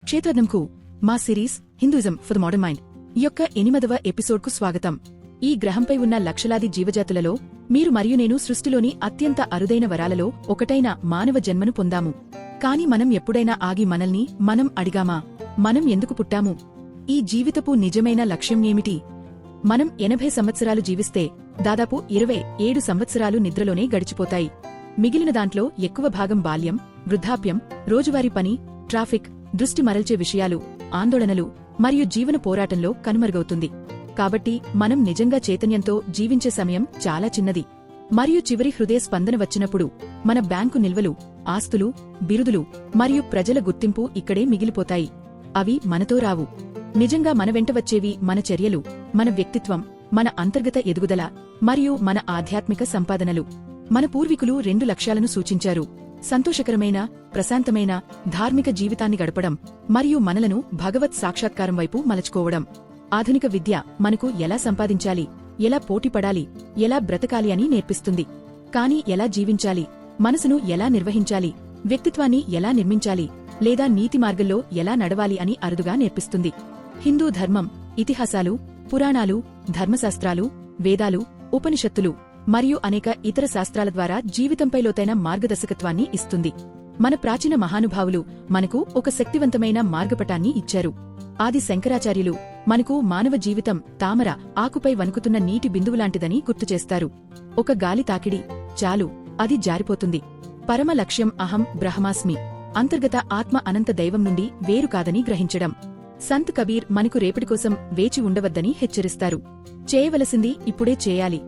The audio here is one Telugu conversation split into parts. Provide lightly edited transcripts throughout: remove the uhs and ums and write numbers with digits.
క్షేత్రజ్ఞంకు మా series Hinduism for the modern mind యొక్క 8వ ఎపిసోడ్కు స్వాగతం. ఈ గ్రహంపై ఉన్న లక్షలాది జీవజాతులలో మీరు మరియు నేను సృష్టిలోని అత్యంత అరుదైన వరాలలో ఒకటైన మానవ జన్మను పొందాము. కాని మనం ఎప్పుడైనా ఆగి మనల్ని మనం అడిగామా, మనం ఎందుకు పుట్టాము? ఈ జీవితపు నిజమైన లక్ష్యం ఏమిటి? మనం 80 సంవత్సరాలు జీవిస్తే దాదాపు 27 సంవత్సరాలు నిద్రలోనే గడిచిపోతాయి. మిగిలిన దాంట్లో ఎక్కువ భాగం బాల్యం, వృద్ధాప్యం, రోజువారీ పని, ట్రాఫిక్, దృష్టి మరల్చే విషయాలు, ఆందోళనలు మరియు జీవన పోరాటంలో కనుమరుగవుతుంది. కాబట్టి మనం నిజంగా చైతన్యంతో జీవించే సమయం చాలా చిన్నది. మరియు చివరి హృదయ స్పందన వచ్చినప్పుడు మన బ్యాంకు నిల్వలు, ఆస్తులు, బిరుదులు మరియు ప్రజల గుర్తింపు ఇక్కడే మిగిలిపోతాయి. అవి మనతో రావు. నిజంగా మన వెంట వచ్చేవి మన చర్యలు, మన వ్యక్తిత్వం, మన అంతర్గత ఎదుగుదల మరియు మన ఆధ్యాత్మిక సంపాదనలు. మన పూర్వీకులు 2 లక్ష్యాలను సూచించారు: సంతోషకరమైన, ప్రశాంతమైన, ధార్మిక జీవితాన్ని గడపడం మరియు మనలను భగవత్ సాక్షాత్కారం వైపు మలచుకోవడం. ఆధునిక విద్య మనకు ఎలా సంపాదించాలి, ఎలా పోటీపడాలి, ఎలా బ్రతకాలి అని నేర్పిస్తుంది. కాని ఎలా జీవించాలి, మనసును ఎలా నిర్వహించాలి, వ్యక్తిత్వాన్ని ఎలా నిర్మించాలి లేదా నీతి మార్గంలో ఎలా నడవాలి అని అరుదుగా నేర్పిస్తుంది. హిందూ ధర్మం, ఇతిహాసాలు, పురాణాలు, ధర్మశాస్త్రాలు, వేదాలు, ఉపనిషత్తులు మరియు అనేక ఇతర శాస్త్రాల ద్వారా జీవితంపై లోతైన మార్గదర్శకత్వాన్ని ఇస్తుంది. మన ప్రాచీన మహానుభావులు మనకు ఒక శక్తివంతమైన మార్గపటాన్ని ఇచ్చారు. ఆది శంకరాచార్యులు మనకు మానవ జీవితం తామర ఆకుపై వణుకుతున్న నీటి బిందువులాంటిదని గుర్తుచేస్తారు. ఒక గాలి తాకిడి చాలు, అది జారిపోతుంది. పరమ లక్ష్యం అహం బ్రహ్మాస్మి, అంతర్గత ఆత్మ అనంత దైవం నుండి వేరు కాదని గ్రహించడం. సంత్ కబీర్ మనకు రేపటికోసం వేచి ఉండవద్దని హెచ్చరిస్తారు. చేయవలసింది ఇప్పుడే చేయాలి.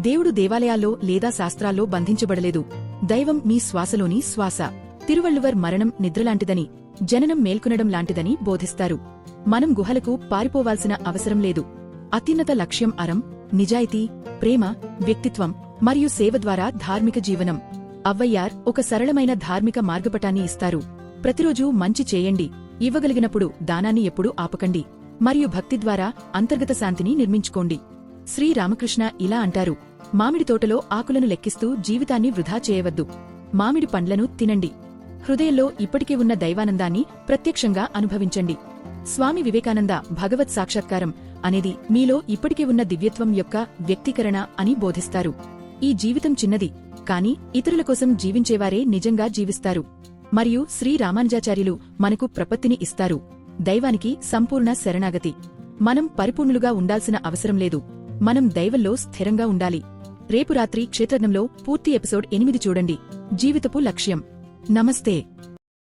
దేవుడు దేవాలయాల్లో లేదా శాస్త్రాల్లో బంధించబడలేదు. దైవం మీ శ్వాసలోని శ్వాస. తిరువళ్ళువర్ మరణం నిద్రలాంటిదని, జననం మేల్కొనడం లాంటిదని బోధిస్తారు. మనం గుహలకు పారిపోవాల్సిన అవసరం లేదు. అత్యున్నత లక్ష్యం అరం, నిజాయితీ, ప్రేమ, వ్యక్తిత్వం మరియు సేవ ద్వారా ధార్మిక జీవనం. అవ్వయ్యార్ ఒక సరళమైన ధార్మిక మార్గపటాన్ని ఇస్తారు. ప్రతిరోజూ మంచి చేయండి, ఇవ్వగలిగినప్పుడు దానాన్ని ఎప్పుడూ ఆపకండి, మరియు భక్తి ద్వారా అంతర్గత శాంతిని నిర్మించుకోండి. శ్రీరామకృష్ణ ఇలా అంటారు: మామిడి తోటలో ఆకులను లెక్కిస్తూ జీవితాన్ని వృధా చేయవద్దు. మామిడి పండ్లను తినండి. హృదయంలో ఇప్పటికే ఉన్న దైవానందాన్ని ప్రత్యక్షంగా అనుభవించండి. స్వామి వివేకానంద భగవత్ సాక్షాత్కారం అనేది మీలో ఇప్పటికే ఉన్న దివ్యత్వం యొక్క వ్యక్తీకరణ అని బోధిస్తారు. ఈ జీవితం చిన్నది, కాని ఇతరుల కోసం జీవించేవారే నిజంగా జీవిస్తారు. మరియు శ్రీరామానుజాచార్యులు మనకు ప్రపత్తిని ఇస్తారు: దైవానికి సంపూర్ణ శరణాగతి. మనం పరిపూర్ణులుగా ఉండాల్సిన అవసరం లేదు, మనం దైవంలో స్థిరంగా ఉండాలి. రేపు రాత్రి క్షేత్రజ్ఞంలో పూర్తి ఎపిసోడ్ 8 చూడండి. జీవితపు లక్ష్యం. నమస్తే.